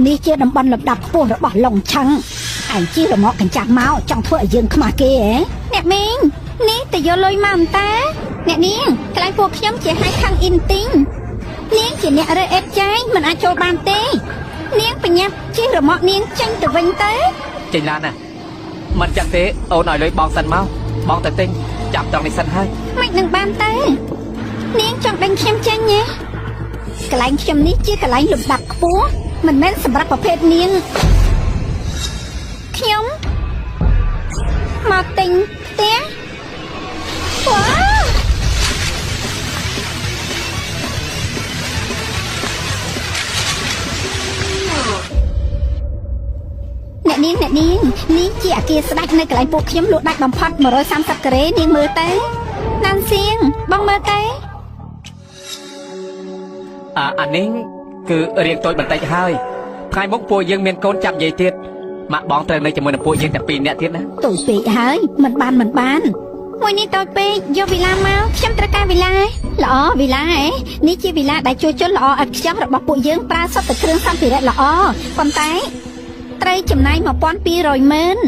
នេះជាតំបន់លំដាប់ខ្ពស់របស់ឡុងឆឹងឯងជារមាក់កញ្ចាស់មកចង់ធ្វើឲ្យយើងខ្មាស់គេហ៎អ្នកមីងនេះទៅយកលុយមកអន្តើអ្នកនាងកន្លែងពួកខ្ញុំជាហៃខាងអ៊ីនទីងនាងជាអ្នករើអេតចាយមិនអាចចូលបានទេនាងបញ្ញាប់ជិះរមាក់នាងចេញទៅវិញទៅចេញឡានណាមិនចឹងទេអូនឲ្យលុយបងសិនមកបងទៅទិញចាប់ត្រង់នេះសិនហើយមិននឹងបានទៅនាងចង់ដេញខ្ញុំចេញទេកន្លែងខ្ញុំនេះជាកន្លែងលំដាប់ខ្ពស់មិនមែនសម្រាប់ប្រភេទនាងខ្ញុំមកទិញផ្ទះវ៉ាអ្នកនាងនេះជាអគារស្ដេចនៅកន្លែងពួកខ្ញុំលក់ដាច់បំផុត130ការ៉េនាងមើលទៅណានសៀងបងមើលទៅអានេះគឺរៀងតូចបន្តិចហើយថ្ងៃមុខពួកយើងមានកូនចាប់និយាយទៀតម៉ាក់បងត្រូវនៅជាមួយនឹងពួកយើងតែ2នាក់ទៀតណាតូចពេកហើយមិនបានមួយនេះតូចពេកយកវីឡាមកខ្ញុំត្រូវការវីឡាល្អវីឡានេះជាវីឡាដែលជួយជន់ល្អឥតខ្ចោះរបស់ពួកយើងប្រើសុទ្ធតែគ្រឿងសម្ភារៈល្អប៉ុន្តែត្រូវចំណាយ1200ម៉ឺន